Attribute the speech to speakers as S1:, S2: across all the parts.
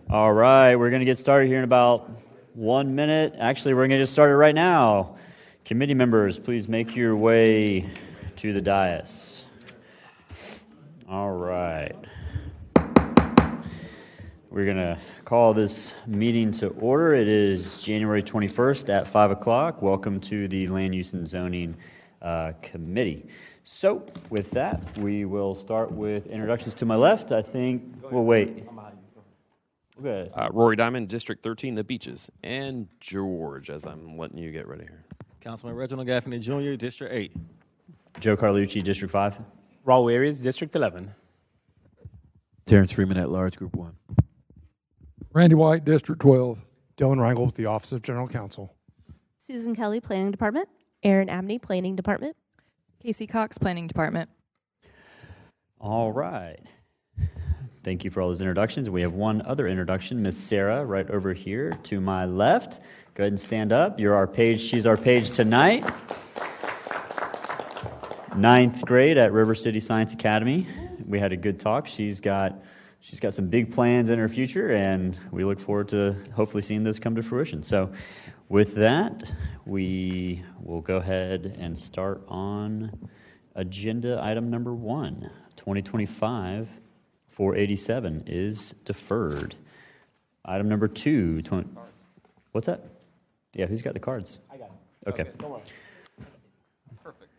S1: All right, we're going to get started here in about 1 minute. Actually, we're going to get started right now. Committee members, please make your way to the dais. All right. We're going to call this meeting to order. It is January 21st at 5 o'clock. Welcome to the Land Use and Zoning Committee. So, with that, we will start with introductions to my left. I think we'll wait. Okay.
S2: Rory Diamond, District 13, The Beaches, and George, as I'm letting you get ready here.
S3: Councilman Reginald Gaffney Jr., District 8.
S1: Joe Carlucci, District 5.
S4: Raul Areas, District 11.
S5: Terrence Freeman at large, Group 1.
S6: Randy White, District 12.
S7: Dylan Rangel with the Office of General Counsel.
S8: Susan Kelly, Planning Department.
S9: Aaron Abney, Planning Department.
S10: Casey Cox, Planning Department.
S1: All right. Thank you for all those introductions. We have one other introduction, Miss Sarah, right over here to my left. Go ahead and stand up. You're our page. She's our page tonight. 9th grade at River City Science Academy. We had a good talk. She's got some big plans in her future, and we look forward to hopefully seeing those come to fruition. So with that, we will go ahead and start on agenda item number 1, 2025. 487 is deferred. Item number 2, what's that? Yeah, who's got the cards?
S4: I got it.
S1: Okay.
S4: Don't worry. Perfect.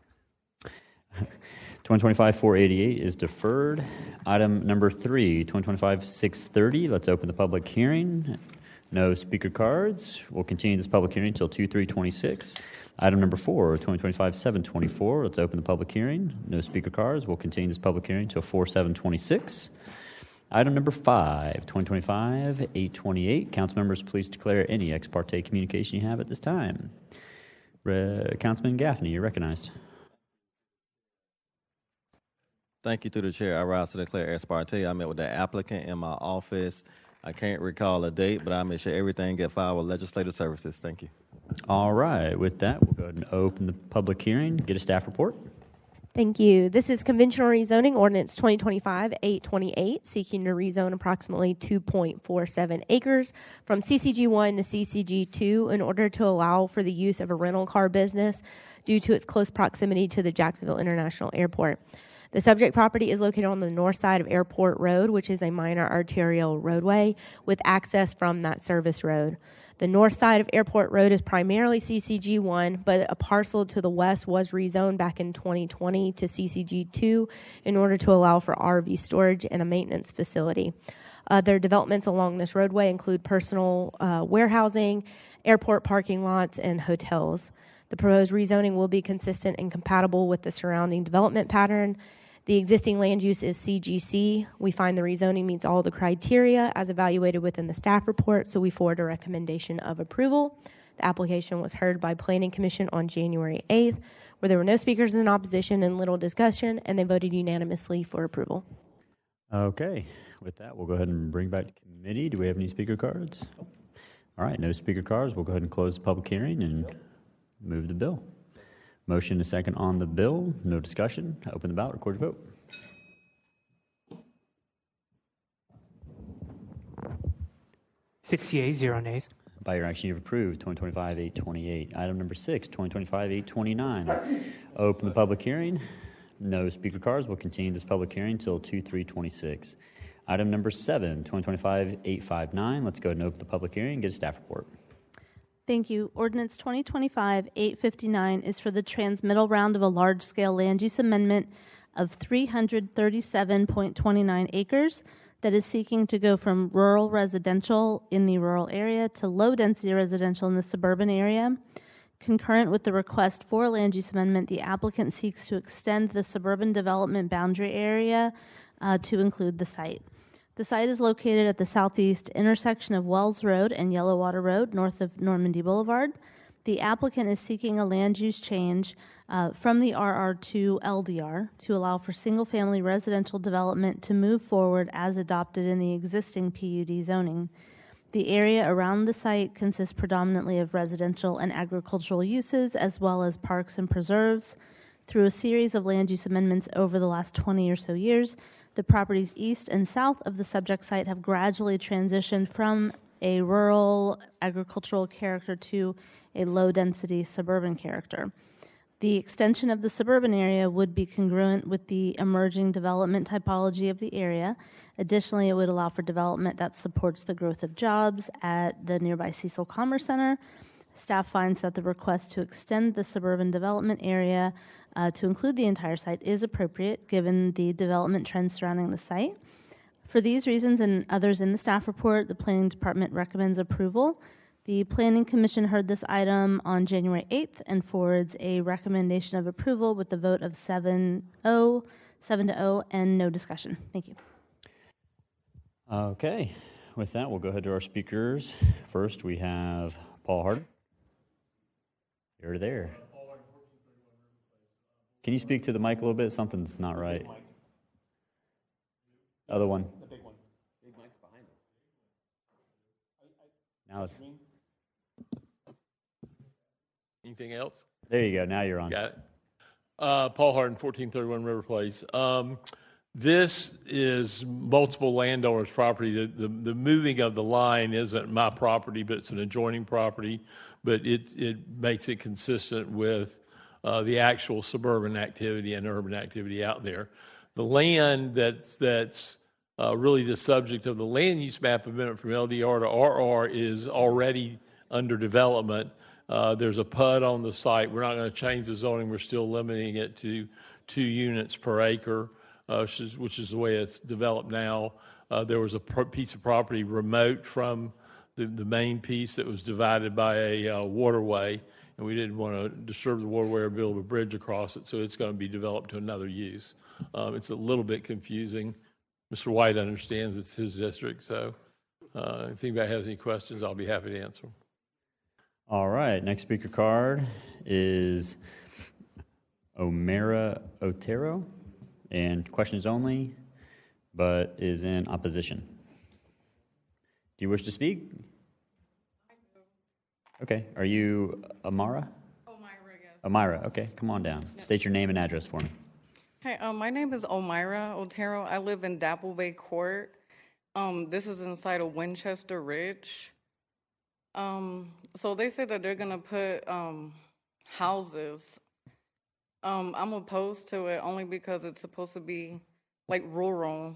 S1: 2025-488 is deferred. Item number 3, 2025-630. Let's open the public hearing. No speaker cards. We'll continue this public hearing until 2/3/26. Item number 4, 2025-724. Let's open the public hearing. No speaker cards. We'll continue this public hearing until 4/7/26. Item number 5, 2025-828. Council members, please declare any ex parte communication you have at this time. Councilman Gaffney, you're recognized.
S3: Thank you to the chair. I rise to declare ex parte. I met with the applicant in my office. I can't recall a date, but I make sure everything get filed with legislative services. Thank you.
S1: All right. With that, we'll go ahead and open the public hearing. Get a staff report.
S9: Thank you. This is conventional rezoning ordinance 2025-828, seeking to rezone approximately 2.47 acres from CCG1 to CCG2 in order to allow for the use of a rental car business due to its close proximity to the Jacksonville International Airport. The subject property is located on the north side of Airport Road, which is a minor arterial roadway with access from that service road. The north side of Airport Road is primarily CCG1, but a parcel to the west was rezoned back in 2020 to CCG2 in order to allow for RV storage and a maintenance facility. Other developments along this roadway include personal warehousing, airport parking lots, and hotels. The proposed rezoning will be consistent and compatible with the surrounding development pattern. The existing land use is CGC. We find the rezoning meets all the criteria as evaluated within the staff report, so we forward a recommendation of approval. The application was heard by Planning Commission on January 8th, where there were no speakers in opposition and little discussion, and they voted unanimously for approval.
S1: Okay. With that, we'll go ahead and bring back to committee. Do we have any speaker cards? All right, no speaker cards. We'll go ahead and close the public hearing and move the bill. Motion is second on the bill. No discussion. Open the ballot. Record your vote.
S7: Yeas, 0 nays.
S1: By your action, you've approved 2025-828. Item number 6, 2025-829. Open the public hearing. No speaker cards. We'll continue this public hearing until 2/3/26. Item number 7, 2025-859. Let's go ahead and open the public hearing and get a staff report.
S8: Thank you. Ordinance 2025-859 is for the transmittal round of a large-scale land use amendment of 337.29 acres that is seeking to go from rural residential in the rural area to low-density residential in the suburban area. Concurrent with the request for land use amendment, the applicant seeks to extend the suburban development boundary area to include the site. The site is located at the southeast intersection of Wells Road and Yellowwater Road, north of Normandy Boulevard. The applicant is seeking a land use change from the RR to LDR to allow for single-family residential development to move forward as adopted in the existing PUD zoning. The area around the site consists predominantly of residential and agricultural uses, as well as parks and preserves. Through a series of land use amendments over the last 20 or so years, the properties east and south of the subject site have gradually transitioned from a rural agricultural character to a low-density suburban character. The extension of the suburban area would be congruent with the emerging development typology of the area. Additionally, it would allow for development that supports the growth of jobs at the nearby Cecil Commerce Center. Staff finds that the request to extend the suburban development area to include the entire site is appropriate given the development trends surrounding the site. For these reasons and others in the staff report, the Planning Department recommends approval. The Planning Commission heard this item on January 8th and forwards a recommendation of approval with the vote of 7-0, and no discussion. Thank you.
S1: Okay, with that, we'll go ahead to our speakers. First, we have Paul Harden. You're there. Can you speak to the mic a little bit? Something's not right. Other one.
S2: The big one. Big mic's behind him.
S1: Now it's.
S11: Anything else?
S1: There you go. Now you're on.
S11: Got it. Paul Harden, 1431 River Place. This is multiple landowners' property. The moving of the line isn't my property, but it's an adjoining property. But it makes it consistent with the actual suburban activity and urban activity out there. The land that's really the subject of the land use map amendment from LDR to RR is already under development. There's a PUD on the site. We're not going to change the zoning. We're still limiting it to 2 units per acre, which is the way it's developed now. There was a piece of property remote from the main piece that was divided by a waterway, and we didn't want to disturb the waterway or build a bridge across it, so it's going to be developed to another use. It's a little bit confusing. Mr. White understands it's his district, so if anybody has any questions, I'll be happy to answer them.
S1: All right, next speaker card is O'Mara Otero, and questions only, but is in opposition. Do you wish to speak?
S12: I do.
S1: Okay, are you Amara?
S12: O'Mara, yes.
S1: Amira, okay, come on down.
S12: Yes.
S1: State your name and address for me.
S12: Hey, my name is O'Mara Otero. I live in Dapple Bay Court. This is inside of Winchester Ridge. So they say that they're gonna put houses. I'm opposed to it only because it's supposed to be like rural.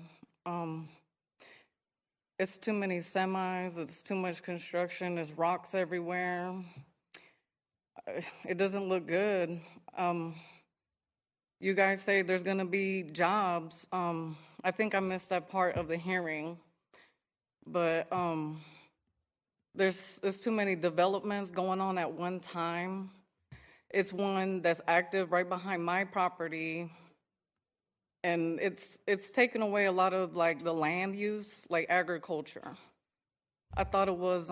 S12: It's too many semis, it's too much construction, there's rocks everywhere. It doesn't look good. You guys say there's gonna be jobs. I think I missed that part of the hearing, but there's too many developments going on at one time. It's one that's active right behind my property, and it's taken away a lot of like the land use, like agriculture. I thought it was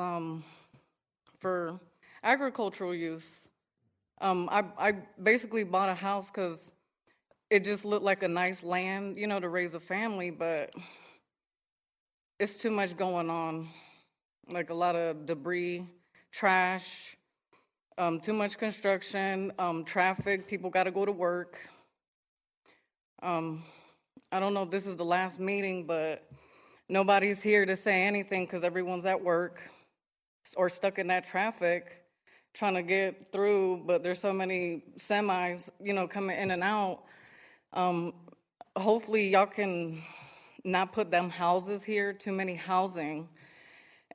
S12: for agricultural use. I basically bought a house because it just looked like a nice land, you know, to raise a family, but it's too much going on. Like a lot of debris, trash, too much construction, traffic, people got to go to work. I don't know if this is the last meeting, but nobody's here to say anything because everyone's at work or stuck in that traffic trying to get through, but there's so many semis, you know, coming in and out. Hopefully y'all can not put them houses here, too many housing,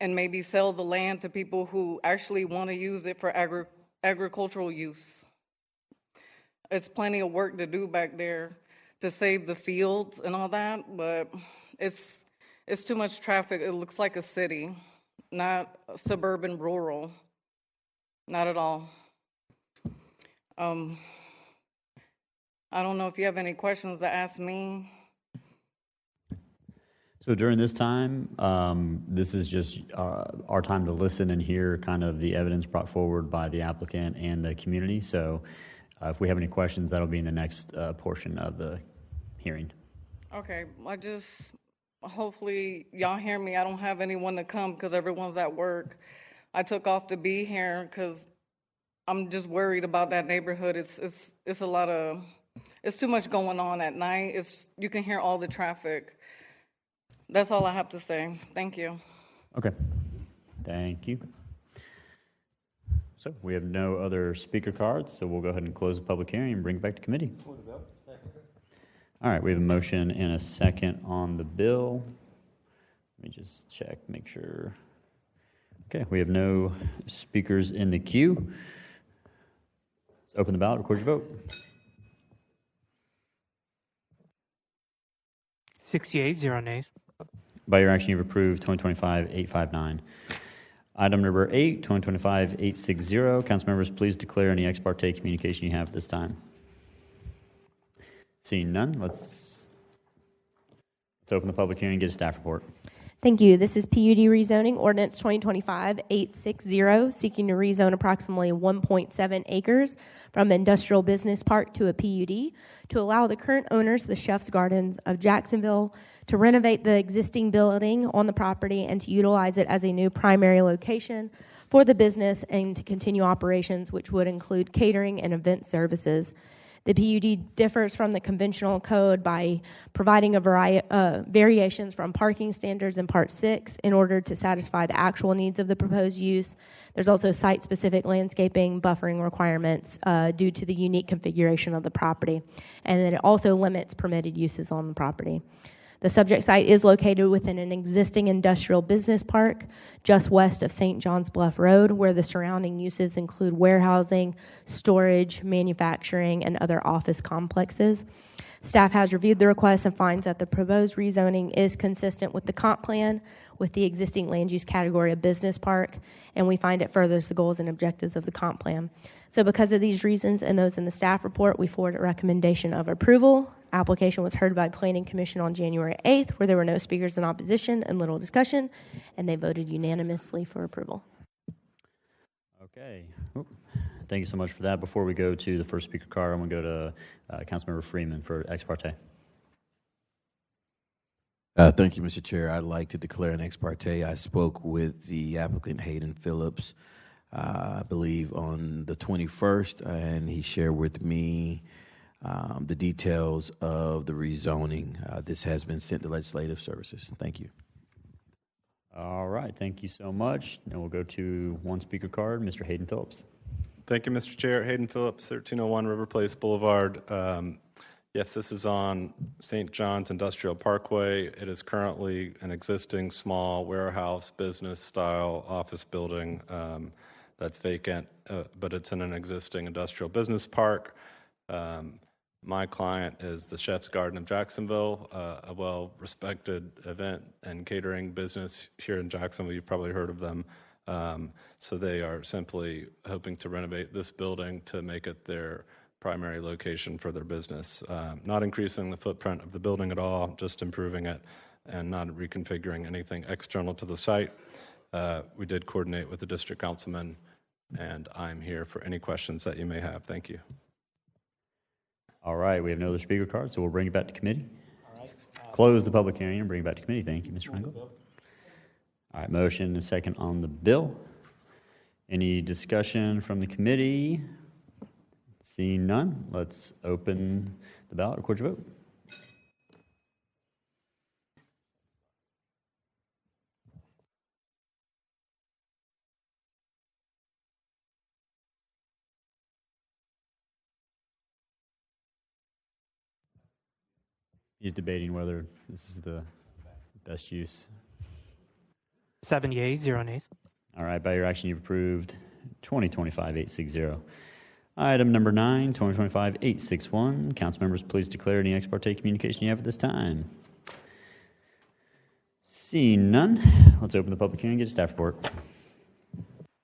S12: and maybe sell the land to people who actually want to use it for agricultural use. It's plenty of work to do back there to save the fields and all that, but it's too much traffic. It looks like a city, not suburban, rural, not at all. I don't know if you have any questions to ask me.
S1: So during this time, this is just our time to listen and hear kind of the evidence brought forward by the applicant and the community. So if we have any questions, that'll be in the next portion of the hearing.
S12: Okay, hopefully y'all hear me. I don't have anyone to come because everyone's at work. I took off to be here because I'm just worried about that neighborhood. It's a lot of It's too much going on at night. You can hear all the traffic. That's all I have to say. Thank you.
S1: Okay. Thank you. So we have no other speaker cards, so we'll go ahead and close the public hearing and bring it back to committee. All right, we have a motion and a second on the bill. Let me just check, make sure. Okay, we have no speakers in the queue. Let's open the ballot, record your vote.
S7: 6 yeas, 0 nays.
S1: By your action, you've approved 2025-859. Item number 8, 2025-860. Council members, please declare any ex parte communication you have at this time. Seeing none, let's open the public hearing and get a staff report.
S9: Thank you. This is PUD rezoning ordinance 2025-860, seeking to rezone approximately 1.7 acres from industrial business park to a PUD to allow the current owners, the Chef's Gardens of Jacksonville, to renovate the existing building on the property and to utilize it as a new primary location for the business and to continue operations, which would include catering and event services. The PUD differs from the conventional code by providing a variety variations from parking standards in Part 6 in order to satisfy the actual needs of the proposed use. There's also site-specific landscaping buffering requirements due to the unique configuration of the property, and then it also limits permitted uses on the property. The subject site is located within an existing industrial business park just west of St. John's Bluff Road, where the surrounding uses include warehousing, storage, manufacturing, and other office complexes. Staff has reviewed the request and finds that the proposed rezoning is consistent with the comp plan with the existing land use category of business park, and we find it furthers the goals and objectives of the comp plan. So because of these reasons and those in the staff report, we forward a recommendation of approval. Application was heard by Planning Commission on January 8th, where there were no speakers in opposition and little discussion, and they voted unanimously for approval.
S1: Okay. Thank you so much for that. Before we go to the first speaker card, I'm going to go to Councilmember Freeman for ex parte.
S5: Thank you, Mr. Chair. I'd like to declare an ex parte. I spoke with the applicant, Hayden Phillips, I believe on the 21st, and he shared with me the details of the rezoning. This has been sent to Legislative Services. Thank you.
S1: All right. Thank you so much. And we'll go to one speaker card, Mr. Hayden Phillips.
S13: Thank you, Mr. Chair. Hayden Phillips, 1301 River Place Boulevard. Yes, this is on St. John's Industrial Parkway. It is currently an existing small warehouse business style office building that's vacant, but it's in an existing industrial business park. My client is the Chef's Garden of Jacksonville, a well-respected event and catering business here in Jacksonville. You've probably heard of them. So they are simply hoping to renovate this building to make it their primary location for their business. Not increasing the footprint of the building at all, just improving it and not reconfiguring anything external to the site. We did coordinate with the district councilman, and I'm here for any questions that you may have. Thank you.
S1: All right, we have no other speaker cards, so we'll bring it back to committee. All right. Close the public hearing and bring it back to committee. Thank you, Mr. Rangel. All right, motion and second on the bill. Any discussion from the committee? Seeing none, let's open the ballot. Record your vote. He's debating whether this is the best use.
S7: 7 yeas, 0 nays.
S1: All right, by your action, you've approved 2025-860. Item number 9, 2025-861. Council members, please declare any ex parte communication you have at this time. Seeing none, let's open the public hearing and get a staff report.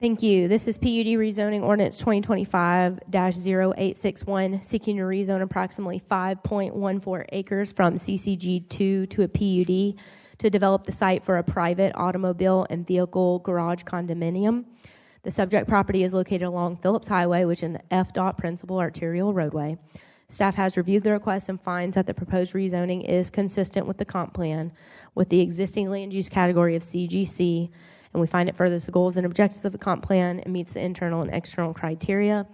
S9: Thank you. This is PUD rezoning ordinance 2025-0861, seeking to rezone approximately 5.14 acres from CCG2 to a PUD to develop the site for a private automobile and vehicle garage condominium. The subject property is located along Phillips Highway, which is an FDOT principal arterial roadway. Staff has reviewed the request and finds that the proposed rezoning is consistent with the comp plan with the existing land use category of CGC, and we find it furthers the goals and objectives of the comp plan and meets the internal and external criteria.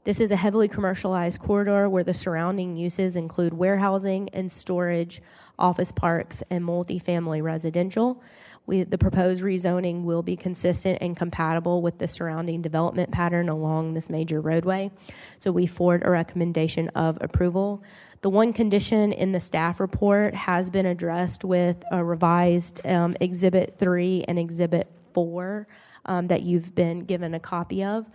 S9: This is a heavily commercialized corridor where the surrounding uses include warehousing and storage, office parks, and multifamily residential. The proposed rezoning will be consistent and compatible with the surrounding development pattern along this major roadway. So we forward a recommendation of approval. The one condition in the staff report has been addressed with a revised Exhibit 3 and Exhibit 4 that you've been given a copy of.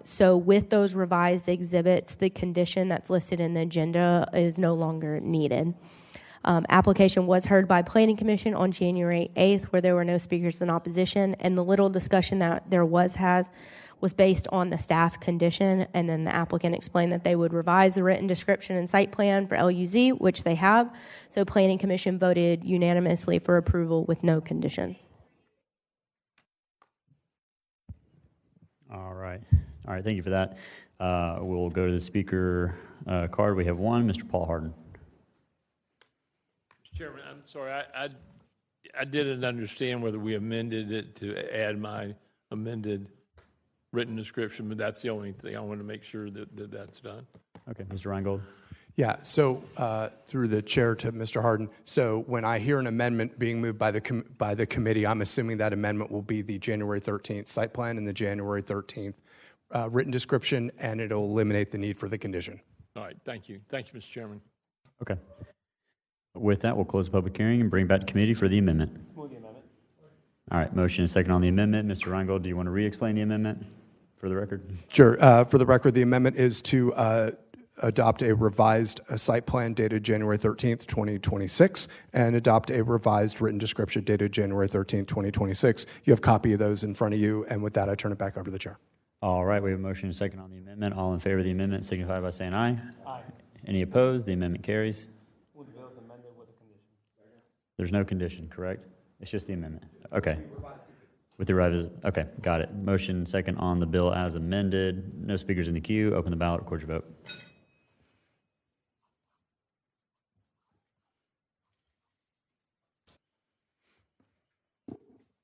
S9: So with those revised exhibits, the condition that's listed in the agenda is no longer needed. Application was heard by Planning Commission on January 8th, where there were no speakers in opposition, and the little discussion that there was based on the staff condition, and then the applicant explained that they would revise the written description and site plan for LUZ, which they have. So Planning Commission voted unanimously for approval with no conditions.
S1: All right. Thank you for that. We'll go to the speaker card. We have one, Mr. Paul Harden.
S11: Mr. Chairman, I'm sorry. I didn't understand whether we amended it to add my amended written description, but that's the only thing I want to make sure that that's done.
S1: Okay, Mr. Reingold.
S14: Yeah, so through the chair to Mr. Harden, so when I hear an amendment being moved by the committee, I'm assuming that amendment will be the January 13th site plan and the January 13th written description, and it'll eliminate the need for the condition.
S11: All right, thank you. Thank you, Mr. Chairman.
S1: Okay. With that, we'll close the public hearing and bring back to committee for the amendment.
S4: Move the amendment.
S1: All right, motion and second on the amendment. Mr. Reingold, do you want to re-explain the amendment for the record?
S14: Sure. For the record, the amendment is to adopt a revised site plan dated January 13th, 2026, and adopt a revised written description dated January 13th, 2026. You have a copy of those in front of you, and with that, I turn it back over to the chair.
S1: All right, we have a motion and second on the amendment. All in favor of the amendment signify by saying aye. Aye. Any opposed? The amendment carries.
S4: Move the bill as amended with a condition.
S1: There's no condition, correct? It's just the amendment. Okay. With the revised, okay, got it. Motion second on the bill as amended. No speakers in the queue. Open the ballot. Record your vote.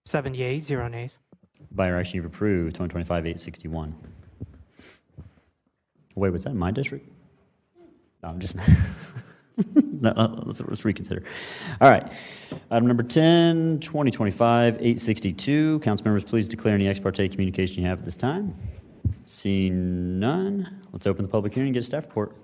S7: Seven yeas, 0 nays.
S1: By your action, you've approved 2025-861. Wait, was that in my district? No, I'm just... No, let's reconsider. All right. Item number 10, 2025-862. Council members, please declare any ex parte communication you have at this time. Seeing none, let's open the public hearing and get a staff report.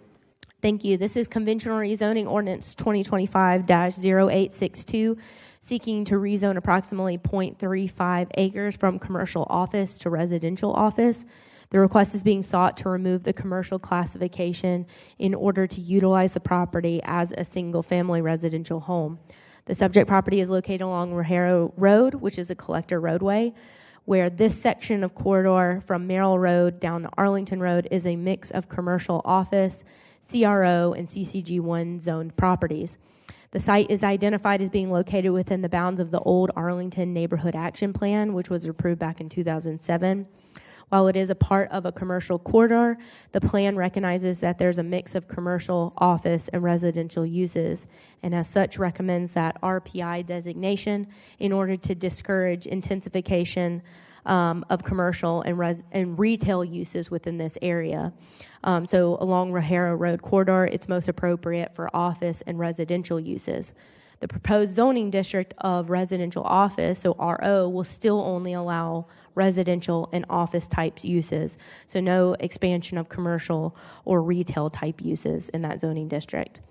S9: Thank you. This is conventional rezoning ordinance 2025-0862, seeking to rezone approximately 0.35 acres from commercial office to residential office. The request is being sought to remove the commercial classification in order to utilize the property as a single-family residential home. The subject property is located along Rajero Road, which is a collector roadway, where this section of corridor from Merrill Road down to Arlington Road is a mix of commercial office, CRO, and CCG1 zoned properties. The site is identified as being located within the bounds of the old Arlington Neighborhood Action Plan, which was approved back in 2007. While it is a part of a commercial corridor, the plan recognizes that there's a mix of commercial, office, and residential uses, and as such recommends that RPI designation in order to discourage intensification of commercial and retail uses within this area. So along Rajero Road corridor, it's most appropriate for office and residential uses. The proposed zoning district of residential office, so RO, will still only allow residential and office type uses, so no expansion of commercial or retail type uses in that zoning district.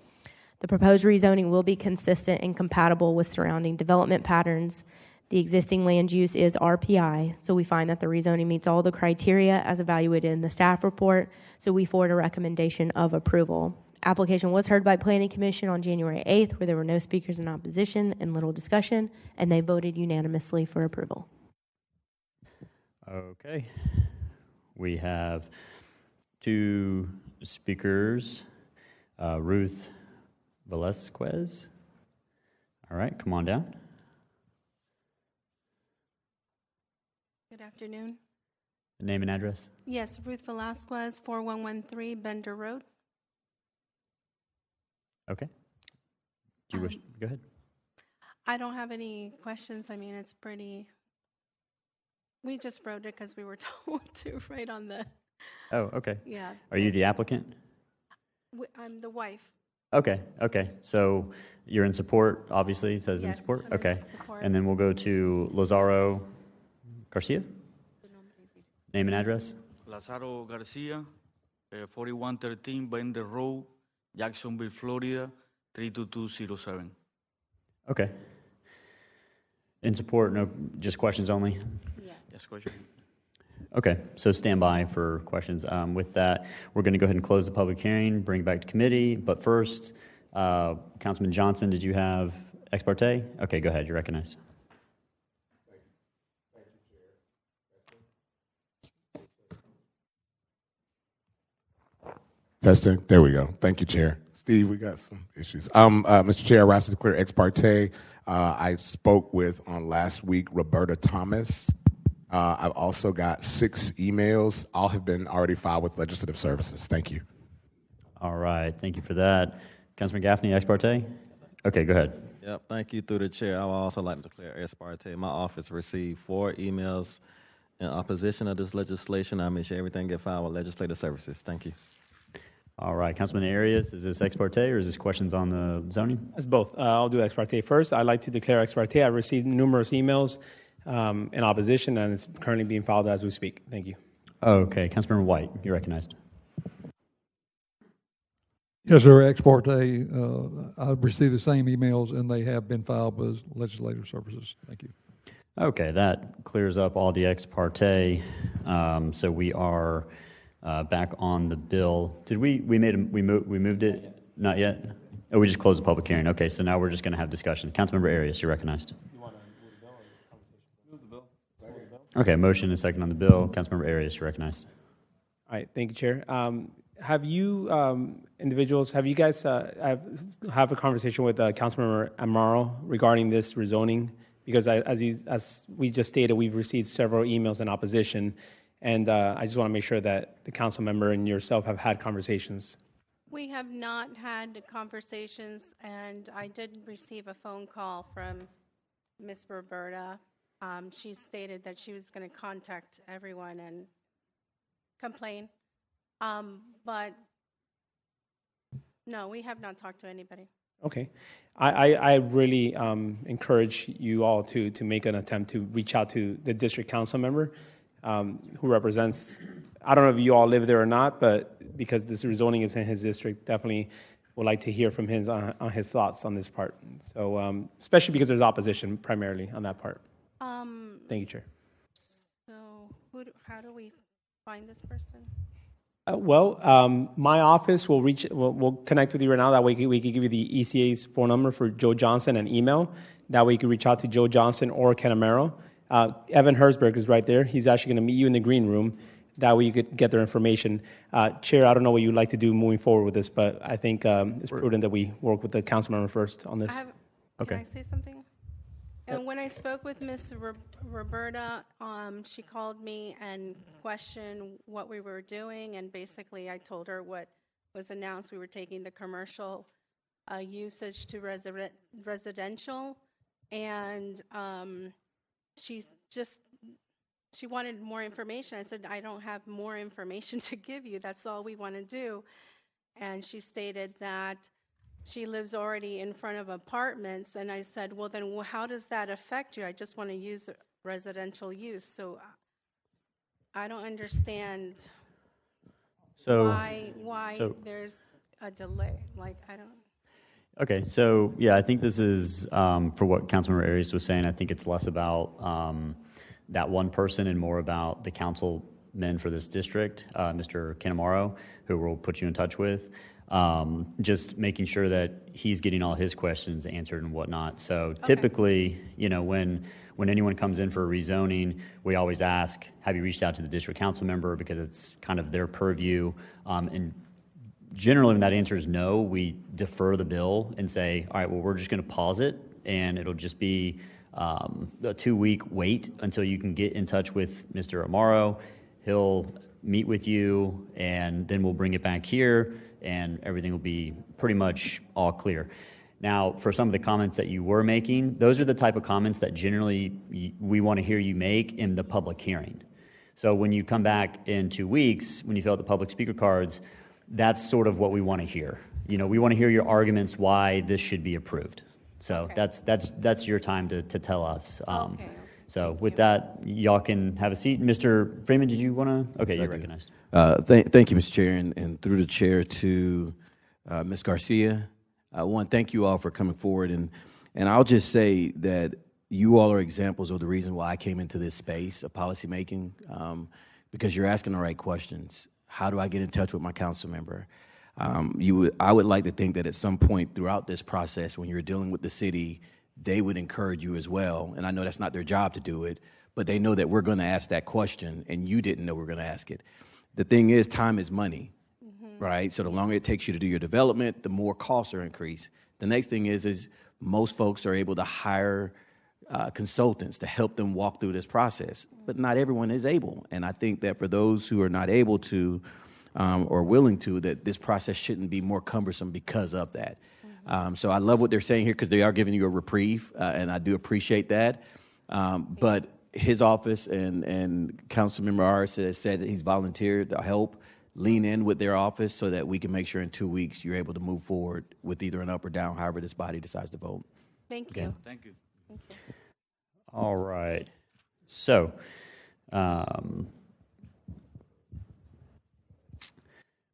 S9: The proposed rezoning will be consistent and compatible with surrounding development patterns. The existing land use is RPI, so we find that the rezoning meets all the criteria as evaluated in the staff report, so we forward a recommendation of approval. Application was heard by Planning Commission on January 8th, where there were no speakers in opposition and little discussion, and they voted unanimously for approval.
S1: Okay. We have two speakers, Ruth Velasquez. All right, come on down.
S15: Good afternoon.
S1: Name and address.
S15: Yes, Ruth Velasquez, 4113 Bender Road.
S1: Okay. Do you wish? Go ahead.
S15: I don't have any questions. I mean, it's pretty. We just wrote it because we were told to, right on the
S1: Oh, okay.
S15: Yeah.
S1: Are you the applicant?
S15: I'm the wife.
S1: Okay, okay. So you're in support, obviously, it says in
S15: Yes,
S1: support?
S15: I'm in
S1: Okay.
S15: support.
S1: And then we'll go to Lazaro Garcia. Name and address?
S16: Lazaro Garcia, 4113 Bender Road, Jacksonville, Florida, 32207.
S1: Okay. In support, no, just questions only?
S16: Yes, question.
S1: Okay, so stand by for questions. With that, we're going to go ahead and close the public hearing, bring it back to committee. But first, Councilman Johnson, did you have ex parte? Okay, go ahead. You're recognized.
S17: Testing. There we go. Thank you, Chair. Steve, we got some issues. Mr. Chair, I rise to declare ex parte. I spoke with on last week Roberta Thomas. I've also got 6 emails. All have been already filed with Legislative Services. Thank you.
S1: All right. Thank you for that. Councilman Gaffney, ex parte? Okay, go ahead.
S3: Yep, thank you through the chair. I would also like to declare ex parte. My office received 4 emails in opposition of this legislation. I make sure everything get filed with Legislative Services. Thank you.
S1: All right, Councilman Arias, is this ex parte or is this questions on the zoning?
S4: It's both. I'll do ex parte first. I'd like to declare ex parte. I received numerous emails in opposition, and it's currently being filed as we speak. Thank you.
S1: Okay, Councilmember White, you're recognized.
S6: Yes, sir, ex parte. I've received the same emails, and they have been filed with Legislative Services. Thank you.
S1: Okay, that clears up all the ex parte. So we are back on the bill. Did we moved it? Not yet? Oh, we just closed the public hearing. Okay, so now we're just going to have discussion. Councilmember Arias, you're recognized. Okay, motion and second on the bill. Councilmember Arias, you're recognized.
S4: All right, thank you, Chair. Have you individuals, have you guys have a conversation with Councilmember Amaro regarding this rezoning? Because as we just stated, we've received several emails in opposition, and I just want to make sure that the council member and yourself have had conversations.
S15: We have not had conversations, and I did receive a phone call from Ms. Roberta. She stated that she was going to contact everyone and complain. But no, we have not talked to anybody.
S4: Okay. I really encourage you all to make an attempt to reach out to the district council member who represents, I don't know if you all live there or not, but because this rezoning is in his district, definitely would like to hear from him on his thoughts on this part. So, especially because there's opposition primarily on that part. Thank you, Chair.
S15: So how do we find this person?
S4: My office will connect with you right now. That way we can give you the ECA's phone number for Joe Johnson and email. That way you can reach out to Joe Johnson or Ken Amaro. Evan Herzberg is right there. He's actually going to meet you in the green room. That way you could get their information. Chair, I don't know what you'd like to do moving forward with this, but I think it's prudent that we work with the council member first on this.
S1: Okay.
S15: Can I say something? And when I spoke with Ms. Roberta, she called me and questioned what we were doing, and basically I told her what was announced. We were taking the commercial usage to residential, and she wanted more information. I said, I don't have more information to give you. That's all we want to do. And she stated that she lives already in front of apartments, and I said, well, then how does that affect you? I just want to use residential use. So I don't understand why there's a delay. Like, I don't.
S1: Okay, so yeah, I think this is, for what Councilmember Arias was saying, I think it's less about that one person and more about the councilman for this district, Mr. Ken Amaro, who we'll put you in touch with. Just making sure that he's getting all his questions answered and whatnot. So typically, when anyone comes in for a rezoning, we always ask, have you reached out to the district council member, because it's kind of their purview. And generally, when that answer is no, we defer the bill and say, all right, well, we're just going to pause it, and it'll just be a 2-week wait until you can get in touch with Mr. Amaro. He'll meet with you, and then we'll bring it back here, and everything will be pretty much all clear. Now, for some of the comments that you were making, those are the type of comments that generally we want to hear you make in the public hearing. So when you come back in 2 weeks, when you fill out the public speaker cards, that's sort of what we want to hear. You know, we want to hear your arguments why this should be approved. So that's your time to tell us. So with that, y'all can have a seat. Mr. Freeman, did you want to? Okay, you're recognized.
S5: Thank you, Mr. Chair, and through the chair to Ms. Garcia. One, thank you all for coming forward, and I'll just say that you all are examples of the reason why I came into this space of policymaking, because you're asking the right questions. How do I get in touch with my council member? I would like to think that at some point throughout this process, when you're dealing with the city, they would encourage you as well. And I know that's not their job to do it, but they know that we're going to ask that question, and you didn't know we're going to ask it. The thing is, time is money, right? So the longer it takes you to do your development, the more costs are increased. The next thing is most folks are able to hire consultants to help them walk through this process, but not everyone is able. And I think that for those who are not able to or willing to, that this process shouldn't be more cumbersome because of that. So I love what they're saying here because they are giving you a reprieve, and I do appreciate that. But his office and Councilmember Arce has said that he's volunteered to help lean in with their office so that we can make sure in 2 weeks you're able to move forward with either an up or down, however this body decides to vote.
S15: Thank you.
S16: Thank you.
S1: All right. So, Mr.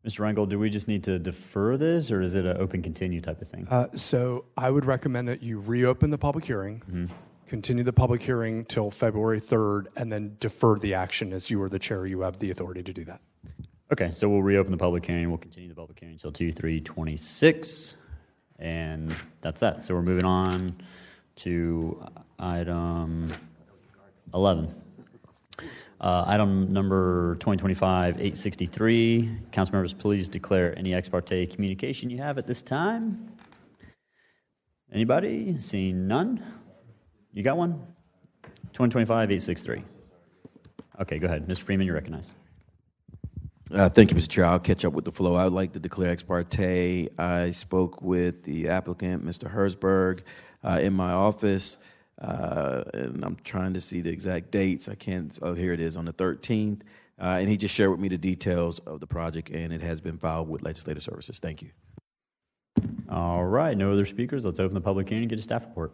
S1: Rangel, do we just need to defer this, or is it an open continue type of thing?
S14: So I would recommend that you reopen the public hearing, continue the public hearing till February 3rd, and then defer the action. As you are the chair, you have the authority to do that.
S1: Okay, so we'll reopen the public hearing. We'll continue the public hearing until 2/3/26, and that's that. So we're moving on to item 11. Item number 2025-863. Council members, please declare any ex parte communication you have at this time. Anybody? Seeing none? You got one? 2025-863. Okay, go ahead. Mr. Freeman, you're recognized.
S5: Thank you, Mr. Chair. I'll catch up with the flow. I would like to declare ex parte. I spoke with the applicant, Mr. Herzberg, in my office, and I'm trying to see the exact dates. I can't. Oh, here it is, on the 13th. And he just shared with me the details of the project, and it has been filed with Legislative Services. Thank you.
S1: All right. No other speakers. Let's open the public hearing and get a staff report.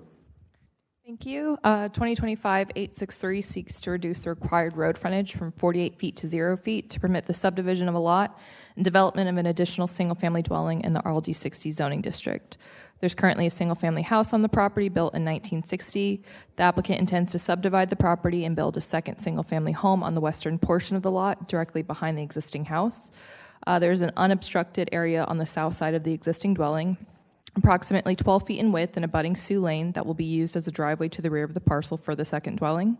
S10: Thank you. 2025-863 seeks to reduce the required road frontage from 48 feet to 0 feet to permit the subdivision of a lot and development of an additional single-family dwelling in the RLD 60 zoning district. There's currently a single-family house on the property built in 1960. The applicant intends to subdivide the property and build a second single-family home on the western portion of the lot directly behind the existing house. There's an unobstructed area on the south side of the existing dwelling, approximately 12 feet in width and abutting Sioux Lane that will be used as a driveway to the rear of the parcel for the second dwelling.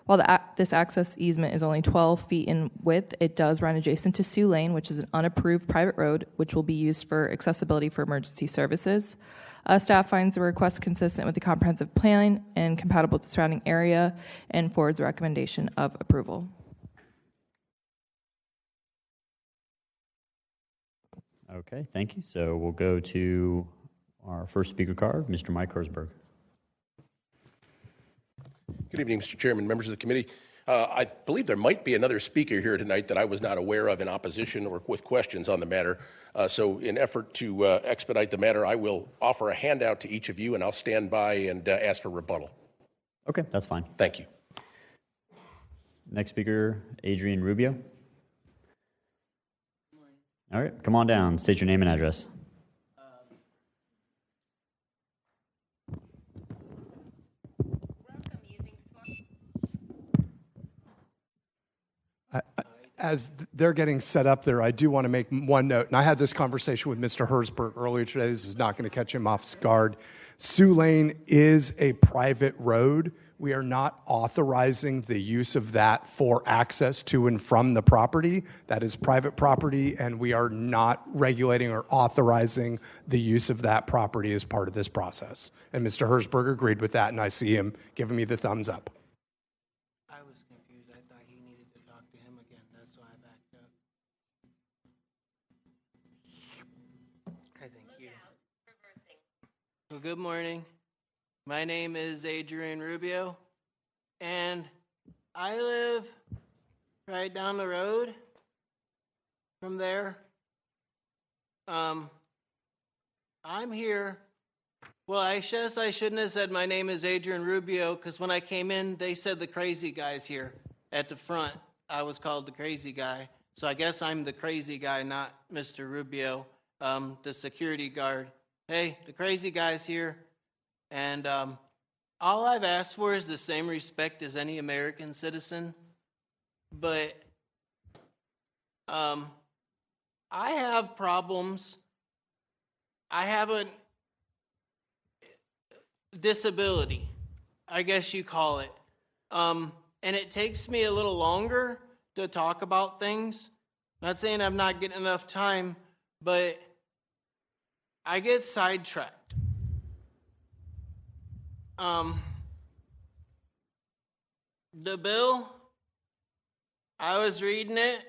S10: While this access easement is only 12 feet in width, it does run adjacent to Sioux Lane, which is an unapproved private road, which will be used for accessibility for emergency services. Staff finds the request consistent with the comprehensive plan and compatible with the surrounding area and forwards a recommendation of approval.
S1: Okay, thank you. So we'll go to our first speaker card, Mr. Mike Herzberg.
S18: Good evening, Mr. Chairman, members of the committee. I believe there might be another speaker here tonight that I was not aware of in opposition or with questions on the matter. So in effort to expedite the matter, I will offer a handout to each of you, and I'll stand by and ask for rebuttal.
S1: Okay, that's fine.
S18: Thank you.
S1: Next speaker, Adrian Rubio. All right, come on down. State your name and address.
S14: As they're getting set up there, I do want to make one note, and I had this conversation with Mr. Herzberg earlier today. This is not going to catch him off guard. Sioux Lane is a private road. We are not authorizing the use of that for access to and from the property. That is private property, and we are not regulating or authorizing the use of that property as part of this process. And Mr. Herzberg agreed with that, and I see him giving me the thumbs up.
S19: I was confused. I thought he needed to talk to him again. That's why I backed up. Okay, thank you. Well, good morning. My name is Adrian Rubio, and I live right down the road from there. I'm here. Well, I guess I shouldn't have said my name is Adrian Rubio, because when I came in, they said the crazy guy's here at the front. I was called the crazy guy. So I guess I'm the crazy guy, not Mr. Rubio, the security guard. Hey, the crazy guy's here. And all I've asked for is the same respect as any American citizen. But I have problems. I have a disability, I guess you call it. And it takes me a little longer to talk about things. Not saying I'm not getting enough time, but I get sidetracked. The bill, I was reading it.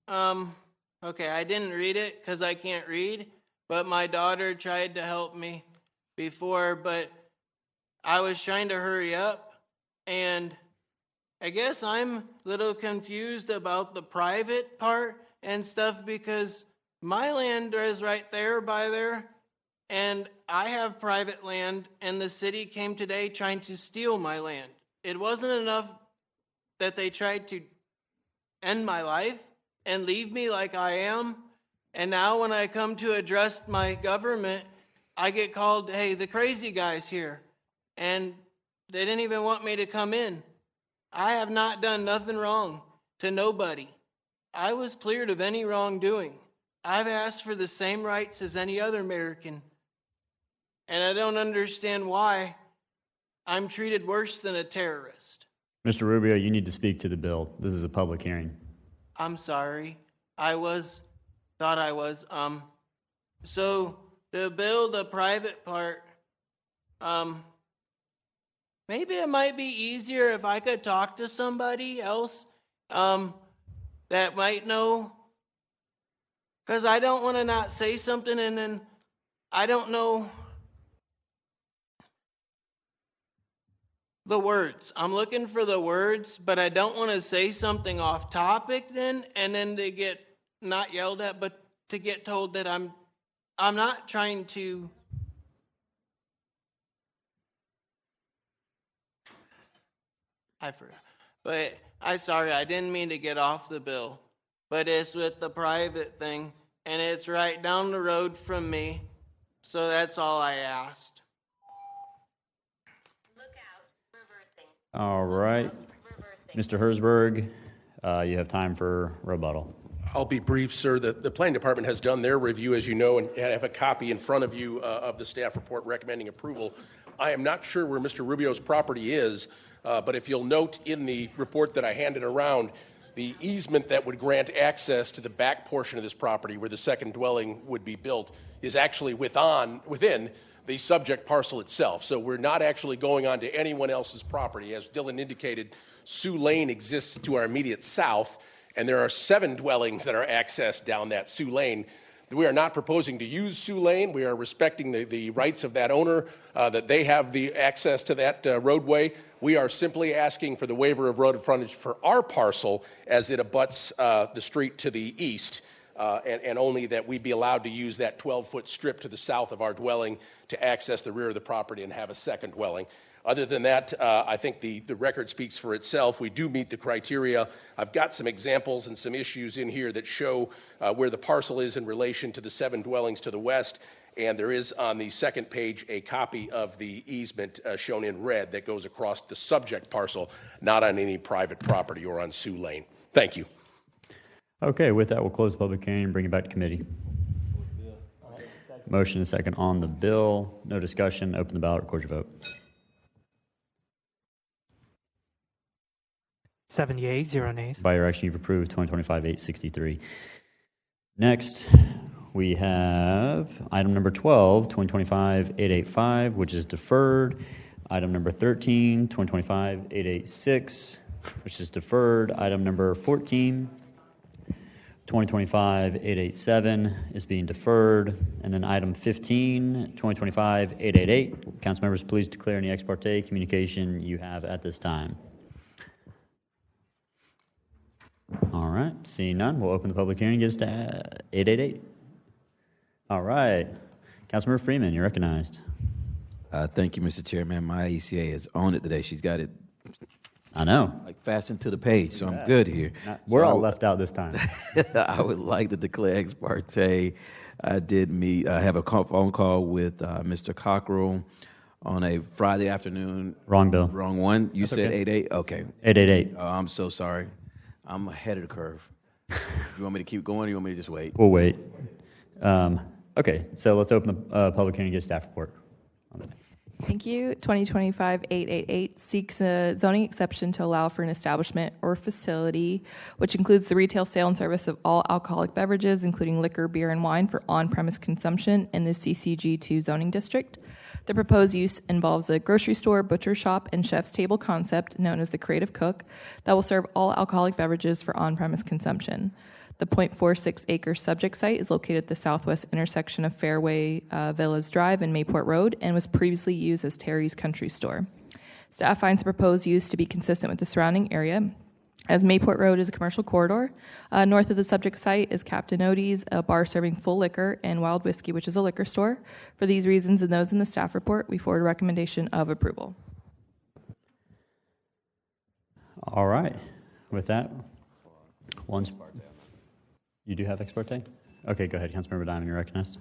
S19: Okay, I didn't read it because I can't read, but my daughter tried to help me before, but I was trying to hurry up, and I guess I'm a little confused about the private part and stuff, because my land is right there by there, and I have private land, and the city came today trying to steal my land. It wasn't enough that they tried to end my life and leave me like I am, and now when I come to address my government, I get called, hey, the crazy guy's here. And they didn't even want me to come in. I have not done nothing wrong to nobody. I was cleared of any wrongdoing. I've asked for the same rights as any other American. And I don't understand why I'm treated worse than a terrorist.
S1: Mr. Rubio, you need to speak to the bill. This is a public hearing.
S19: I'm sorry. Thought I was. So the bill, the private part, maybe it might be easier if I could talk to somebody else that might know, because I don't want to not say something and then I don't know the words. I'm looking for the words, but I don't want to say something off topic then, and then to get not yelled at, but to get told that I'm not trying to. I forgot. But I'm sorry, I didn't mean to get off the bill. But it's with the private thing, and it's right down the road from me. So that's all I asked.
S1: All right. Mr. Herzberg, you have time for rebuttal.
S18: I'll be brief, sir. The planning department has done their review, as you know, and have a copy in front of you of the staff report recommending approval. I am not sure where Mr. Rubio's property is, but if you'll note in the report that I handed around, the easement that would grant access to the back portion of this property where the second dwelling would be built is actually within the subject parcel itself. So we're not actually going on to anyone else's property. As Dylan indicated, Sioux Lane exists to our immediate south, and there are 7 dwellings that are accessed down that Sioux Lane. We are not proposing to use Sioux Lane. We are respecting the rights of that owner, that they have the access to that roadway. We are simply asking for the waiver of road frontage for our parcel as it abuts the street to the east, and only that we be allowed to use that 12-foot strip to the south of our dwelling to access the rear of the property and have a second dwelling. Other than that, I think the record speaks for itself. We do meet the criteria. I've got some examples and some issues in here that show where the parcel is in relation to the 7 dwellings to the west, and there is on the second page a copy of the easement shown in red that goes across the subject parcel, not on any private property or on Sioux Lane. Thank you.
S1: Okay, with that, we'll close the public hearing and bring it back to committee. Motion and second on the bill. No discussion. Open the ballot. Record your vote.
S7: 7 yeas, 0 nays.
S1: By your action, you've approved 2025-863. Next, we have item number 12, 2025-885, which is deferred. Item number 13, 2025-886, which is deferred. Item number 14, 2025-887 is being deferred. And then item 15, 2025-888. Council members, please declare any ex parte communication you have at this time. right, seeing none, we'll open the public hearing. Get us to 888. All right. Councilmember Freeman, you're recognized.
S5: Thank you, Mr. Chairman. My ECA is on it today. She's got it.
S1: I know.
S5: Like fastened to the page, so I'm good here.
S1: We're
S5: So
S1: all left out this time.
S5: I would like to declare ex parte. I did meet, I have a phone call with Mr. Cockrell on a Friday afternoon.
S1: Wrong bill.
S5: Wrong one. You
S1: That's
S5: said
S1: okay.
S5: 88? Okay.
S1: 888.
S5: Oh, I'm so sorry. I'm ahead of the curve. You want me to keep going or you want me to just wait?
S1: We'll wait. Okay, so let's open the public hearing and get a staff report.
S10: Thank you. 2025-888 seeks a zoning exception to allow for an establishment or facility which includes the retail sale and service of all alcoholic beverages, including liquor, beer, and wine for on-premise consumption in the CCG2 zoning district. The proposed use involves a grocery store, butcher shop, and chef's table concept known as the Creative Cook that will serve all alcoholic beverages for on-premise consumption. The 0.46-acre subject site is located at the southwest intersection of Fairway Villas Drive and Mayport Road and was previously used as Terry's Country Store. Staff finds the proposed use to be consistent with the surrounding area, as Mayport Road is a commercial corridor. North of the subject site is Captain Odie's, a bar serving full liquor, and Wild Whiskey, which is a liquor store. For these reasons and those in the staff report, we forward a recommendation of approval.
S1: All right. With that, you do have ex parte? Okay, go ahead. Councilmember Diamond, you're recognized.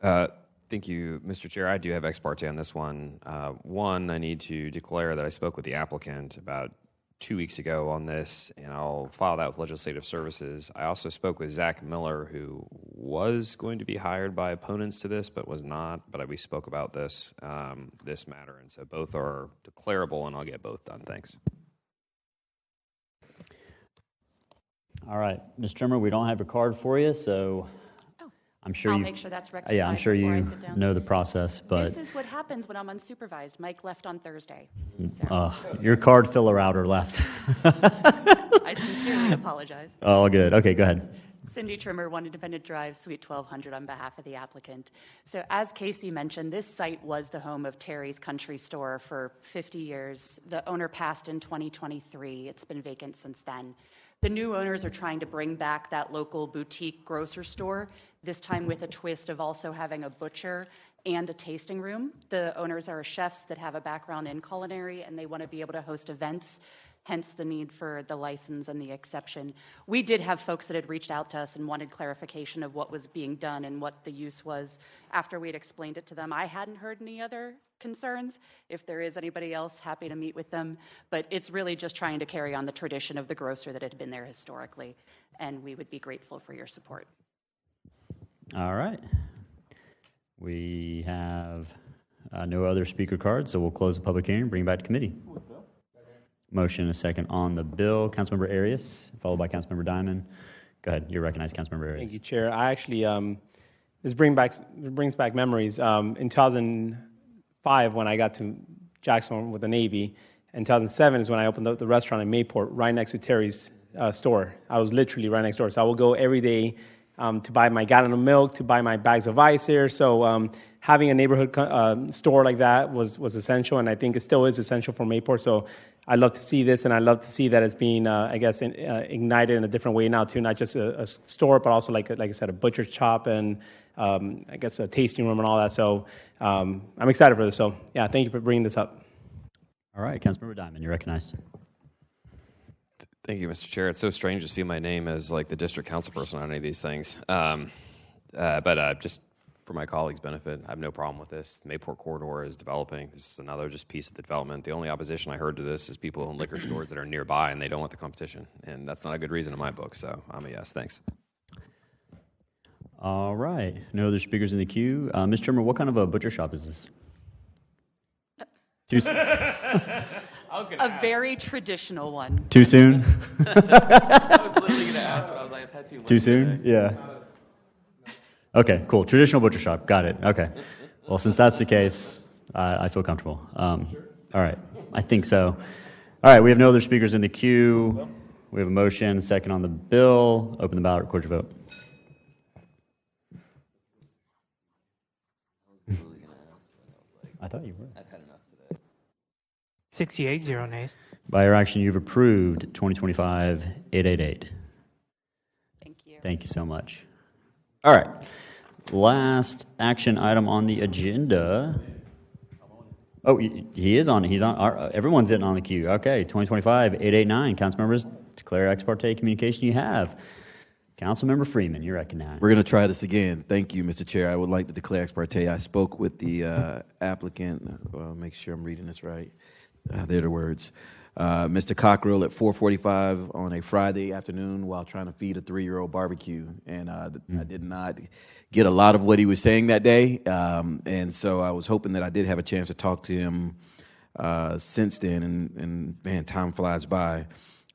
S2: Thank you, Mr. Chair. I do have ex parte on this one. One, I need to declare that I spoke with the applicant about 2 weeks ago on this, and I'll file that with Legislative Services. I also spoke with Zach Miller, who was going to be hired by opponents to this, but was not. But we spoke about this matter, and so both are declarable, and I'll get both done. Thanks.
S1: All right, Ms. Trimmer, we don't have a card for you, so I'm sure
S20: I'll
S1: you.
S20: make sure that's rectified.
S1: Yeah, I'm sure
S20: before I
S1: you
S20: sit down.
S1: know the process, but
S20: This is what happens when I'm unsupervised. Mike left on Thursday.
S1: your card filler outer left.
S20: I sincerely apologize.
S1: All good. Okay, go ahead.
S20: Cindy Trimmer, 1 Independent Drive, Suite 1200, on behalf of the applicant. So as Casey mentioned, this site was the home of Terry's Country Store for 50 years. The owner passed in 2023. It's been vacant since then. The new owners are trying to bring back that local boutique grocer store, this time with a twist of also having a butcher and a tasting room. The owners are chefs that have a background in culinary, and they want to be able to host events, hence the need for the license and the exception. We did have folks that had reached out to us and wanted clarification of what was being done and what the use was. After we'd explained it to them, I hadn't heard any other concerns. If there is anybody else, happy to meet with them. But it's really just trying to carry on the tradition of the grocer that had been there historically, and we would be grateful for your support.
S1: All right. We have no other speaker cards, so we'll close the public hearing and bring it back to committee. Motion and a second on the bill. Councilmember Arias, followed by Councilmember Diamond. Go ahead. You're recognized, Councilmember Arias.
S4: Thank you, Chair. I actually, this brings back memories. In 2005, when I got to Jackson with the Navy, and 2007 is when I opened up the restaurant in Mayport, right next to Terry's store. I was literally right next door. So I would go every day to buy my gallon of milk, to buy my bags of ice here. So having a neighborhood store like that was essential, and I think it still is essential for Mayport. So I love to see this, and I love to see that it's being, ignited in a different way now too, not just a store, but also like I said, a butcher's shop and I guess a tasting room and all that. So I'm excited for this. So yeah, thank you for bringing this up.
S1: All right, Councilmember Diamond, you're recognized.
S2: Thank you, Mr. Chair. It's so strange to see my name as like the district council person on any of these things. But just for my colleagues' benefit, I have no problem with this. The Mayport corridor is developing. This is another just piece of the development. The only opposition I heard to this is people in liquor stores that are nearby and they don't want the competition. And that's not a good reason in my book. So I'm a yes. Thanks.
S1: All right. No other speakers in the queue. Ms. Trimmer, what kind of a butcher shop is this? Too soon?
S20: A very traditional one.
S1: Too soon?
S2: I was literally going to ask. I was like, I've had too much.
S1: Too soon? Yeah. Okay, cool. Traditional butcher shop. Got it. Okay. Well, since that's the case, I feel comfortable. All right. I think so. All right. We have no other speakers in the queue. We have a motion, a second on the bill. Open the ballot, record your vote. I thought you were.
S16: I've had enough today.
S7: 6 yeas, 0 nays.
S1: By your action, you've approved 2025-888.
S20: Thank you.
S1: Thank you so much. All right. Last action item on the agenda. Oh, he is on. He's on. Everyone's in on the queue. Okay, 2025-889. Council members, declare ex parte communication you have. Councilmember Freeman, you're recognized.
S5: We're going to try this again. Thank you, Mr. Chair. I would like to declare ex parte. I spoke with the applicant. Make sure I'm reading this right. They're the words. Mr. Cockrell at 4:45 on a Friday afternoon while trying to feed a 3-year-old barbecue. And I did not get a lot of what he was saying that day. And so I was hoping that I did have a chance to talk to him since then. And man, time flies by.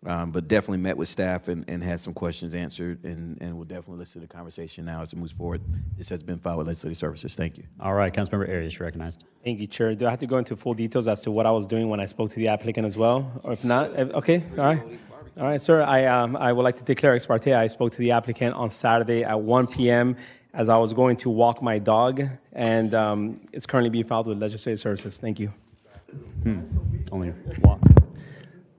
S5: But definitely met with staff and had some questions answered, and we'll definitely listen to the conversation now as it moves forward. This has been filed with Legislative Services. Thank you.
S1: All right, Councilmember Arias, you're recognized.
S4: Thank you, Chair. Do I have to go into full details as to what I was doing when I spoke to the applicant as well? Or if not, okay, all right. All right, sir, I would like to declare ex parte. I spoke to the applicant on Saturday at 1 p.m. as I was going to walk my dog, and it's currently being filed with Legislative Services. Thank you.
S1: Only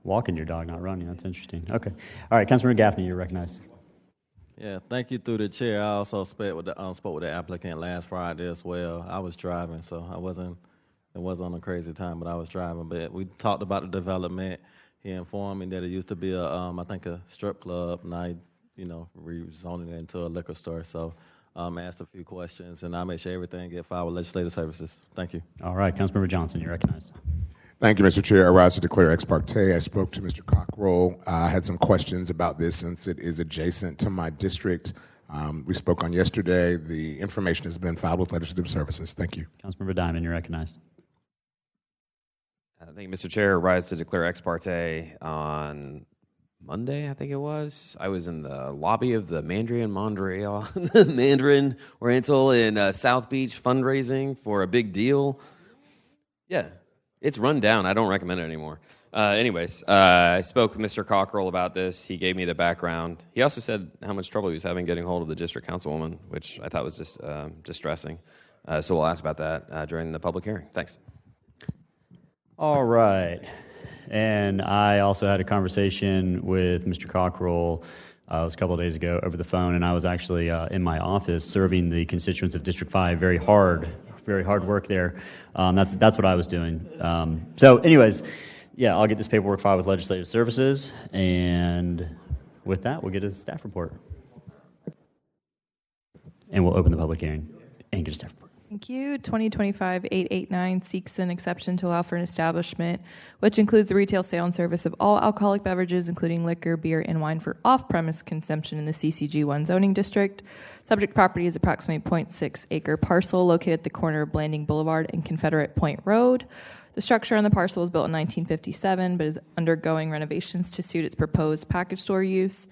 S1: walking your dog, not running. That's interesting. Okay. All right, Councilmember Gaffney, you're recognized.
S3: Yeah, thank you through the chair. I also spoke with the applicant last Friday as well. I was driving, so it wasn't a crazy time, but I was driving. But we talked about the development. He informed me that it used to be I think a strip club, and I, rezoning it into a liquor store. So asked a few questions, and I made sure everything get filed with Legislative Services. Thank you.
S1: All right, Councilmember Johnson, you're recognized.
S17: Thank you, Mr. Chair. I rise to declare ex parte. I spoke to Mr. Cockrell. I had some questions about this since it is adjacent to my district. We spoke on yesterday. The information has been filed with Legislative Services. Thank you.
S1: Councilmember Diamond, you're recognized.
S2: Thank you, Mr. Chair. I rise to declare ex parte on Monday, I think it was. I was in the lobby of the Mandarin Oriental in South Beach fundraising for a big deal. Yeah. It's run down. I don't recommend it anymore. I spoke with Mr. Cockrell about this. He gave me the background. He also said how much trouble he was having getting hold of the district councilwoman, which I thought was just distressing. So we'll ask about that during the public hearing. Thanks.
S1: All right. And I also had a conversation with Mr. Cockrell it was a couple of days ago over the phone, and I was actually in my office serving the constituents of District 5 very hard work there. That's what I was doing. So anyways, yeah, I'll get this paperwork filed with Legislative Services, and with that, we'll get a staff report. And we'll open the public hearing and get a staff report.
S10: Thank you. 2025-889 seeks an exception to allow for an establishment which includes the retail sale and service of all alcoholic beverages, including liquor, beer, and wine for off-premise consumption in the CCG1 zoning district. Subject property is approximately 0.6-acre parcel located at the corner of Blanding Boulevard and Confederate Point Road. The structure on the parcel was built in 1957 but is undergoing renovations to suit its proposed package store use.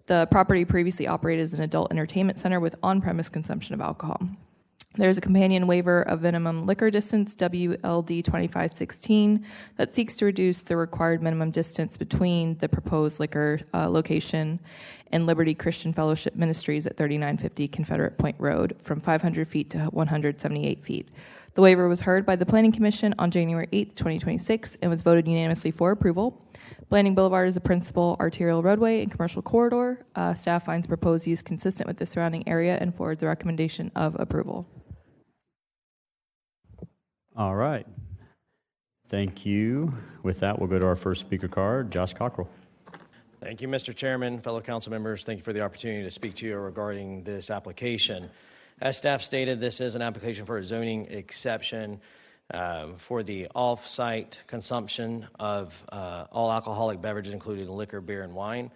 S10: The property previously operated as an adult entertainment center with on-premise consumption of alcohol. There's a companion waiver of minimum liquor distance, WLD 2516, that seeks to reduce the required minimum distance between the proposed liquor location and Liberty Christian Fellowship Ministries at 3950 Confederate Point Road from 500 feet to 178 feet. The waiver was heard by the Planning Commission on January 8, 2026, and was voted unanimously for approval. Blanding Boulevard is a principal arterial roadway and commercial corridor. Staff finds proposed use consistent with the surrounding area and forwards a recommendation of approval.
S1: All right. Thank you. With that, we'll go to our first speaker card, Josh Cockrell.
S21: Thank you, Mr. Chairman, fellow council members. Thank you for the opportunity to speak to you regarding this application. As staff stated, this is an application for a zoning exception for the off-site consumption of all alcoholic beverages, including liquor, beer, and wine.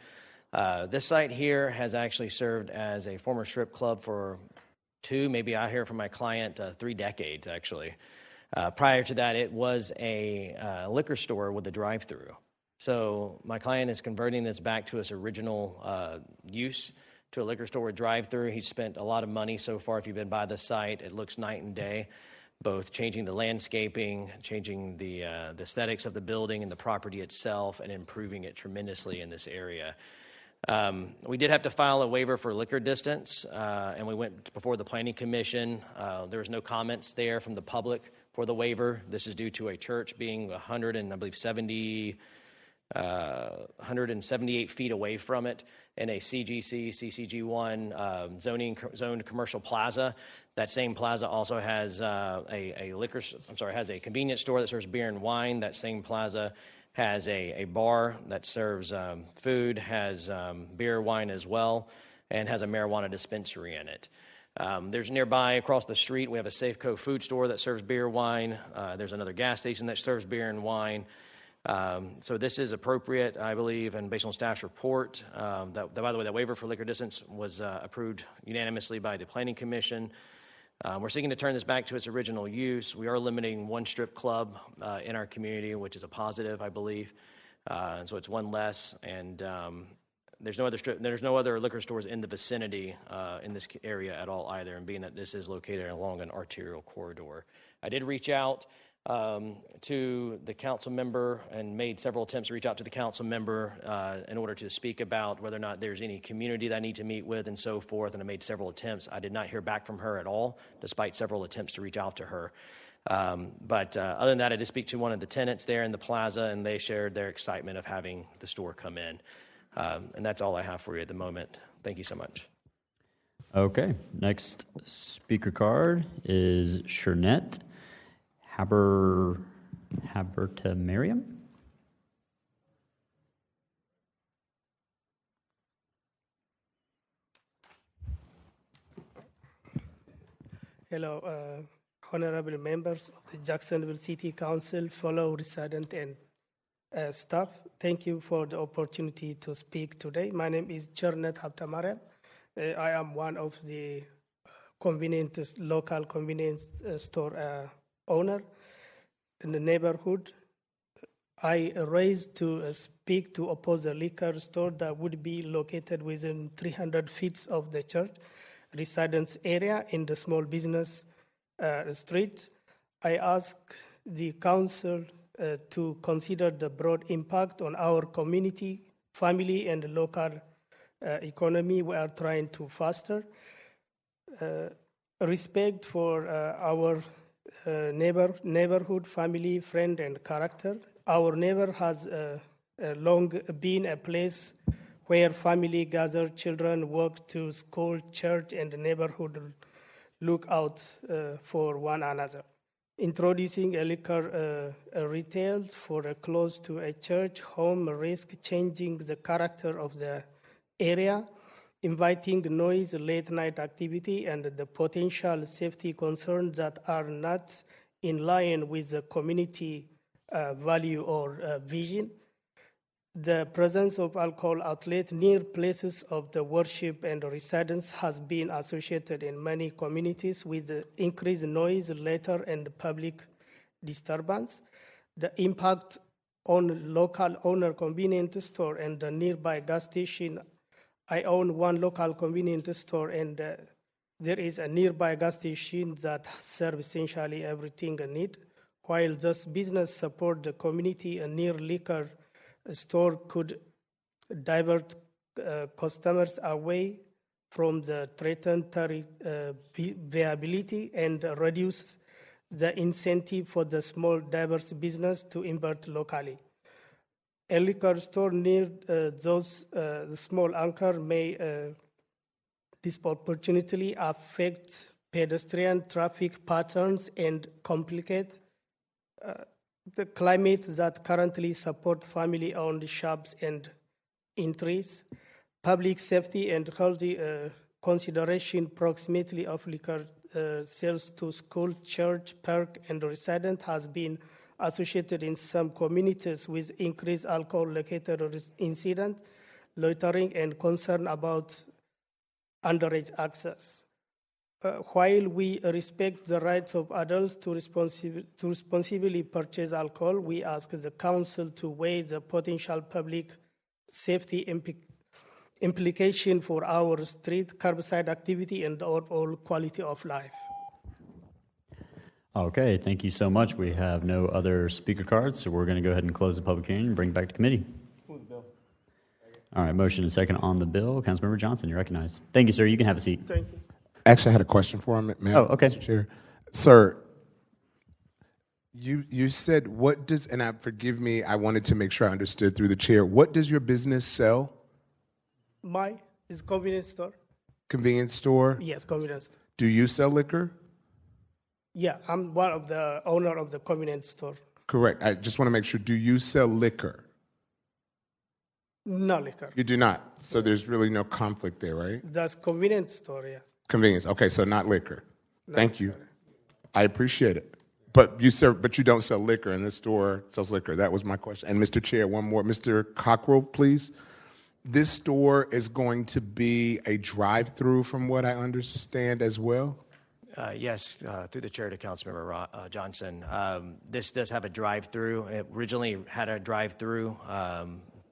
S21: This site here has actually served as a former strip club for 2, maybe I hear from my client, 3 decades, actually. Prior to that, it was a liquor store with a drive-through. So my client is converting this back to its original use, to a liquor store with drive-through. He's spent a lot of money so far. If you've been by the site, it looks night and day, both changing the landscaping, changing the aesthetics of the building and the property itself, and improving it tremendously in this area. We did have to file a waiver for liquor distance, and we went before the Planning Commission. There was no comments there from the public for the waiver. This is due to a church being 178 feet away from it in a CCG1 zoned commercial plaza. That same plaza also has has a convenience store that serves beer and wine. That same plaza has a bar that serves food, has beer, wine as well, and has a marijuana dispensary in it. There's nearby across the street, we have a Safeco food store that serves beer, wine. There's another gas station that serves beer and wine. So this is appropriate, I believe, and based on staff's report. By the way, that waiver for liquor distance was approved unanimously by the Planning Commission. We're seeking to turn this back to its original use. We are limiting one strip club in our community, which is a positive, I believe. And so it's one less, and there's no other liquor stores in the vicinity in this area at all either, and being that this is located along an arterial corridor. I did reach out to the council member and made several attempts to reach out to the council member in order to speak about whether or not there's any community that I need to meet with and so forth, and I made several attempts. I did not hear back from her at all, despite several attempts to reach out to her. But other than that, I did speak to one of the tenants there in the plaza, and they shared their excitement of having the store come in. And that's all I have for you at the moment. Thank you so much.
S1: Okay. Next speaker card is Shernette Habertamariam.
S8: Hello, honorable members of the Jacksonville City Council, fellow resident and staff. Thank you for the opportunity to speak today. My name is Shernette Habertamariam. I am one of the local convenience store owner in the neighborhood. I raised to speak to oppose a liquor store that would be located within 300 feet of the church residence area in the small business street. I ask the council to consider the broad impact on our community, family, and local economy we are trying to foster. Respect for our neighborhood, family, friend, and character. Our neighbor has long been a place where family gather, children walk to school, church, and the neighborhood look out for one another. Introducing a liquor retail for close to a church home risk changing the character of the area, inviting noise, late night activity, and the potential safety concerns that are not in line with the community value or vision. The presence of alcohol outlets near places of the worship and residence has been associated in many communities with increased noise, litter, and public disturbance. The impact on local owner convenience store and the nearby gas station. I own one local convenience store, and there is a nearby gas station that serves essentially everything I need. While this business supports the community, a near liquor store could divert customers away from the threatened viability and reduce the incentive for the small diverse business to invest locally. A liquor store near those small anchor may disproportionately affect pedestrian traffic patterns and complicate the climate that currently support family-owned shops and entries. Public safety and healthy consideration proximity of liquor sales to school, church, park, and residence has been associated in some communities with increased alcohol-related incident, loitering, and concern about underage access. While we respect the rights of adults to responsibly purchase alcohol, we ask the council to weigh the potential public safety implication for our street curbside activity and the overall quality of life.
S1: Okay, thank you so much. We have no other speaker cards, so we're going to go ahead and close the public hearing and bring it back to committee. All right, motion and second on the bill. Councilmember Johnson, you're recognized. Thank you, sir. You can have a seat.
S8: Thank you.
S17: Actually, I had a question for him, ma'am.
S1: Oh, okay.
S17: Mr. Chair. Sir, You said, what does, and forgive me, I wanted to make sure I understood through the chair, what does your business sell?
S8: My is convenience store.
S17: Convenience store?
S8: Yes, convenience store.
S17: Do you sell liquor?
S8: Yeah, I'm one of the owner of the convenience store.
S17: Correct. I just want to make sure, do you sell liquor?
S8: No liquor.
S17: You do not. So there's really no conflict there, right?
S8: That's convenience store, yes.
S17: Convenience. Okay, so not liquor. Thank you. I appreciate it. But you don't sell liquor, and this store sells liquor. That was my question. And Mr. Chair, one more. Mr. Cockrell, please. This store is going to be a drive-through, from what I understand, as well?
S21: Yes, through the chair to Councilmember Johnson. This does have a drive-through. It originally had a drive-through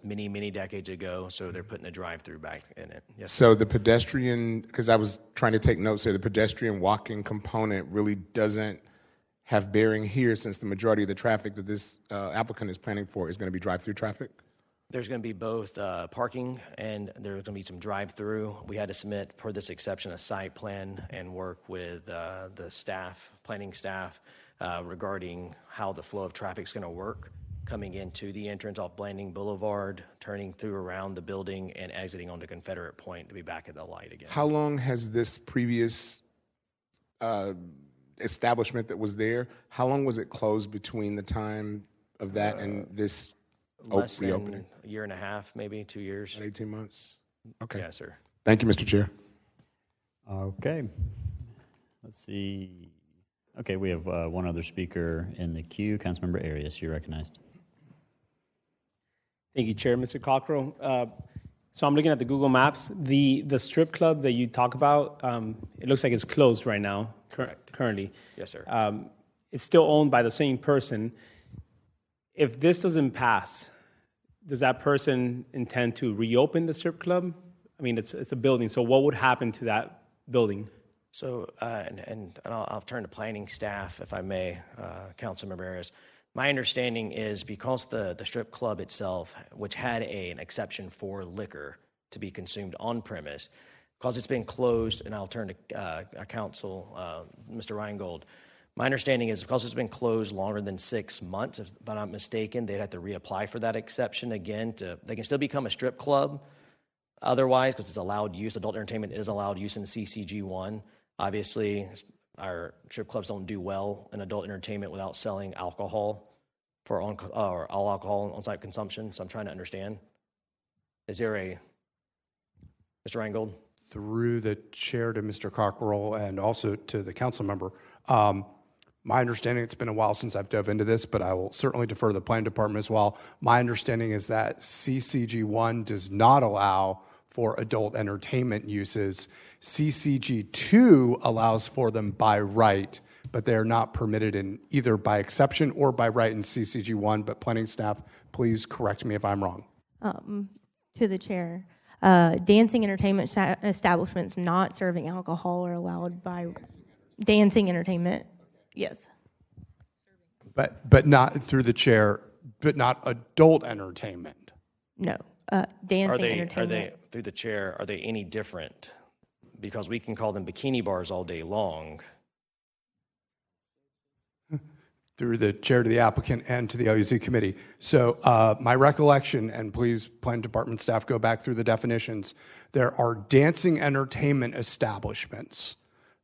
S21: many decades ago, so they're putting the drive-through back in it. Yes.
S17: So the pedestrian, because I was trying to take notes here, the pedestrian walking component really doesn't have bearing here, since the majority of the traffic that this applicant is planning for is going to be drive-through traffic?
S21: There's going to be both parking and there's going to be some drive-through. We had to submit, per this exception, a site plan and work with the staff, planning staff, regarding how the flow of traffic is going to work, coming into the entrance off Blanding Boulevard, turning through around the building, and exiting onto Confederate Point to be back at the light again.
S17: How long has this previous establishment that was there, how long was it closed between the time of that and this
S21: Less
S17: reopening?
S21: than a year and a half, maybe 2 years.
S17: 18 months? Okay.
S21: Yes, sir.
S17: Thank you, Mr. Chair.
S1: Okay. Let's see. Okay, we have one other speaker in the queue. Councilmember Arias, you're recognized.
S4: Thank you, Chair. Mr. Cockrell. So I'm looking at the Google Maps. The strip club that you talk about, it looks like it's closed right now.
S21: Correct.
S4: Currently.
S21: Yes, sir.
S4: It's still owned by the same person. If this doesn't pass, does that person intend to reopen the strip club? I mean, it's a building, so what would happen to that building?
S21: So, and I'll turn to planning staff, if I may, Councilmember Arias. My understanding is because the strip club itself, which had an exception for liquor to be consumed on premise, because it's been closed, and I'll turn to Council, Mr. Reingold. My understanding is because it's been closed longer than 6 months, if I'm not mistaken, they'd have to reapply for that exception again. They can still become a strip club otherwise, because it's allowed use. Adult entertainment is allowed use in CCG1. Obviously, our strip clubs don't do well in adult entertainment without selling alcohol for or all alcohol on-site consumption. So I'm trying to understand. Is there a Mr. Reingold?
S14: Through the chair to Mr. Cockrell and also to the council member. My understanding, it's been a while since I've dove into this, but I will certainly defer to the planning department as well. My understanding is that CCG1 does not allow for adult entertainment uses. CCG2 allows for them by right, but they are not permitted in either by exception or by right in CCG1. But planning staff, please correct me if I'm wrong.
S9: To the chair, dancing entertainment establishments not serving alcohol are allowed by dancing entertainment. Yes.
S14: But not through the chair, but not adult entertainment.
S9: No. Dancing entertainment.
S21: Are they, through the chair, are they any different? Because we can call them bikini bars all day long.
S14: Through the chair to the applicant and to the LUZ committee. So my recollection, and please planning department staff go back through the definitions, there are dancing entertainment establishments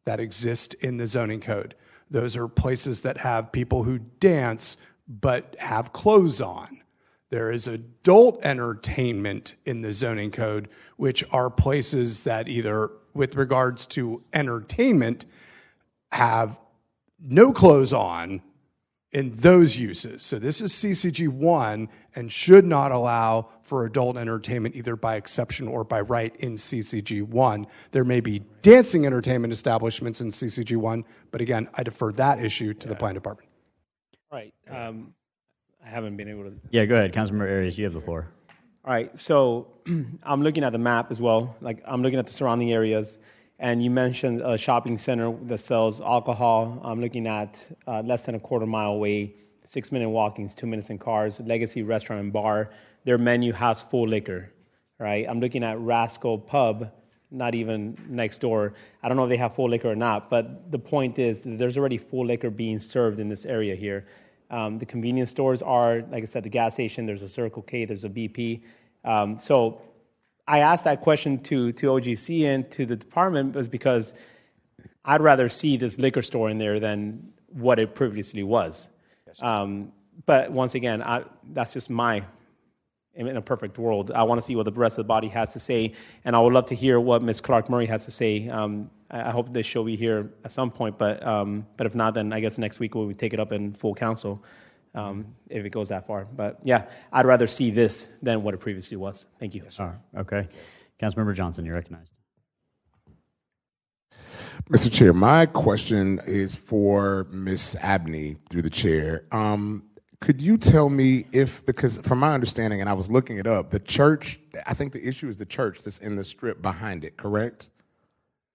S14: that exist in the zoning code. Those are places that have people who dance but have clothes on. There is adult entertainment in the zoning code, which are places that either, with regards to entertainment, have no clothes on in those uses. So this is CCG1 and should not allow for adult entertainment either by exception or by right in CCG1. There may be dancing entertainment establishments in CCG1, but again, I defer that issue to the planning department.
S4: All right. I haven't been able to.
S1: Yeah, go ahead. Councilmember Arias, you have the floor.
S4: All right. So I'm looking at the map as well. Like I'm looking at the surrounding areas. And you mentioned a shopping center that sells alcohol. I'm looking at less than a quarter mile away, 6-minute walkings, 2 minutes in cars, Legacy Restaurant and Bar. Their menu has full liquor, right? I'm looking at Rascal Pub, not even next door. I don't know if they have full liquor or not, but the point is that there's already full liquor being served in this area here. The convenience stores are, like I said, the gas station, there's a Circle K, there's a BP. So I asked that question to OGC and to the department was because I'd rather see this liquor store in there than what it previously was. But once again, that's just in a perfect world. I want to see what the rest of the body has to say, and I would love to hear what Ms. Clark-Murray has to say. I hope that she'll be here at some point, but if not, then I guess next week we'll take it up in full council if it goes that far. But yeah, I'd rather see this than what it previously was. Thank you.
S1: Okay. Councilmember Johnson, you're recognized.
S17: Mr. Chair, my question is for Ms. Abney through the chair. Could you tell me because from my understanding, and I was looking it up, the church, I think the issue is the church that's in the strip behind it, correct?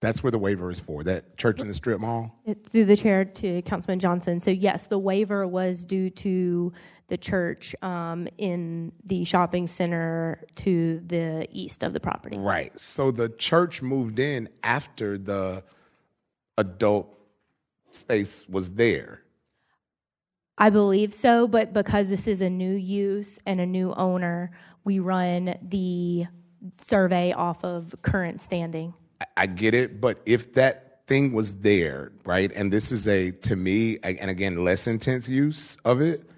S17: That's where the waiver is for, that church in the strip mall?
S9: Through the chair to Councilman Johnson. So yes, the waiver was due to the church in the shopping center to the east of the property.
S17: Right. So the church moved in after the adult space was there.
S9: I believe so, but because this is a new use and a new owner, we run the survey off of current standing.
S17: I get it, but if that thing was there, right, and this is to me, and again, less intense use of it,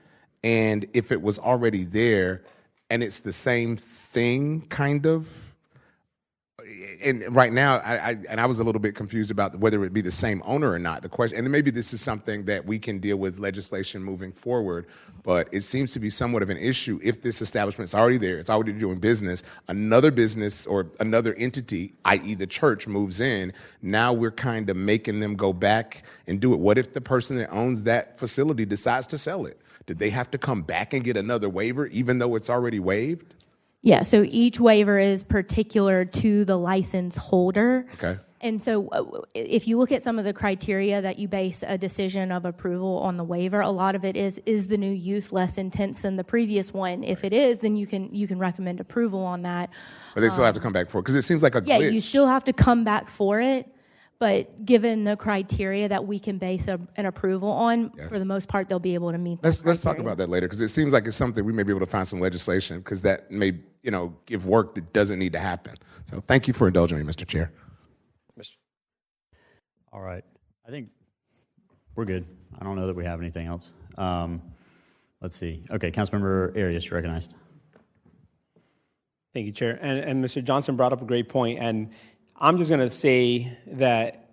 S17: and if it was already there and it's the same thing, kind of, and right now, I was a little bit confused about whether it be the same owner or not. The question, and maybe this is something that we can deal with legislation moving forward, but it seems to be somewhat of an issue if this establishment's already there, it's already doing business, another business or another entity, i.e. the church, moves in, now we're kind of making them go back and do it. What if the person that owns that facility decides to sell it? Did they have to come back and get another waiver even though it's already waived?
S9: Yeah, so each waiver is particular to the license holder.
S17: Okay.
S9: And so if you look at some of the criteria that you base a decision of approval on the waiver, a lot of it is the new use less intense than the previous one? If it is, then you can recommend approval on that.
S17: But they still have to come back for it because it seems like a glitch.
S9: Yeah, you still have to come back for it. But given the criteria that we can base an approval on, for the most part, they'll be able to meet.
S17: Let's talk about that later because it seems like it's something we may be able to find some legislation because that may give work that doesn't need to happen. So thank you for indulging me, Mr. Chair.
S1: All right. I think we're good. I don't know that we have anything else. Let's see. Okay, Councilmember Arias, you're recognized.
S4: Thank you, Chair. And Mr. Johnson brought up a great point, and I'm just going to say that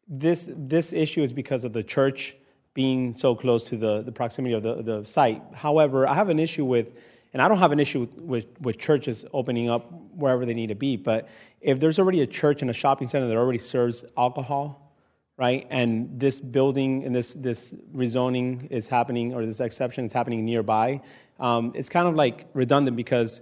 S4: this issue is because of the church being so close to the proximity of the site. However, I have an issue with, and I don't have an issue with churches opening up wherever they need to be, but if there's already a church and a shopping center that already serves alcohol, right, and this building and this rezoning is happening, or this exception is happening nearby, it's kind of like redundant because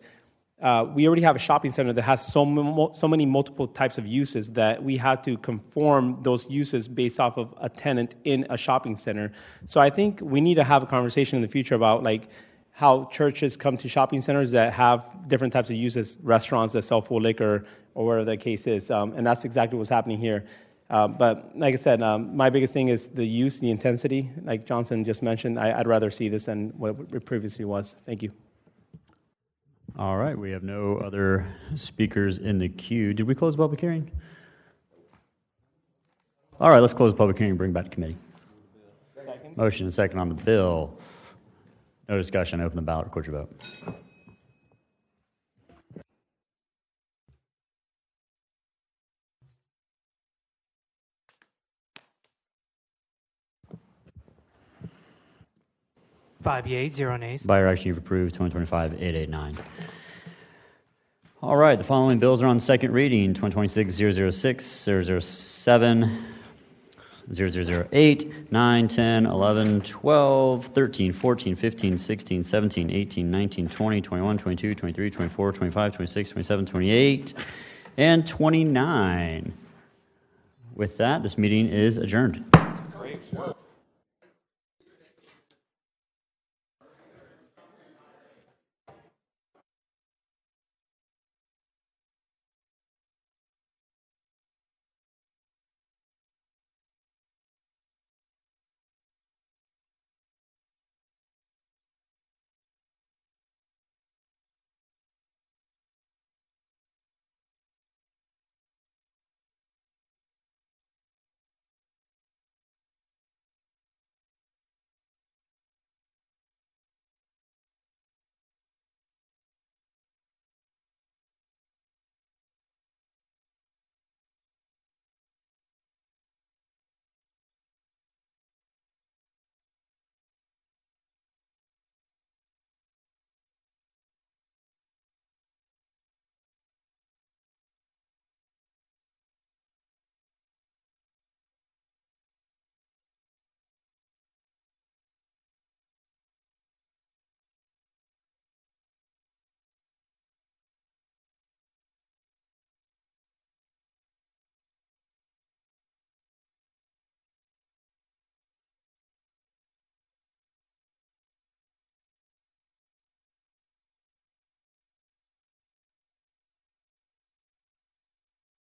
S4: we already have a shopping center that has so many multiple types of uses that we have to conform those uses based off of a tenant in a shopping center. So I think we need to have a conversation in the future about how churches come to shopping centers that have different types of uses, restaurants that sell full liquor or whatever the case is. And that's exactly what's happening here. But like I said, my biggest thing is the use, the intensity. Like Johnson just mentioned, I'd rather see this than what it previously was. Thank you.
S1: All right, we have no other speakers in the queue. Did we close the public hearing? All right, let's close the public hearing and bring it back to committee. Second. Motion and second on the bill. No discussion. Open the ballot. Record your vote.
S7: Five yeas, 0 nays.
S1: By your action, you've approved 2025-889. All right, the following bills are on second reading: 2026-006, 007, 0008, 9, 10, 11, 12, 13, 14, 15, 16, 17, 18, 19, 20, 21, 22, 23, 24, 25, 26, 27, 28, and 29. With that, this meeting is adjourned.
S18: Great.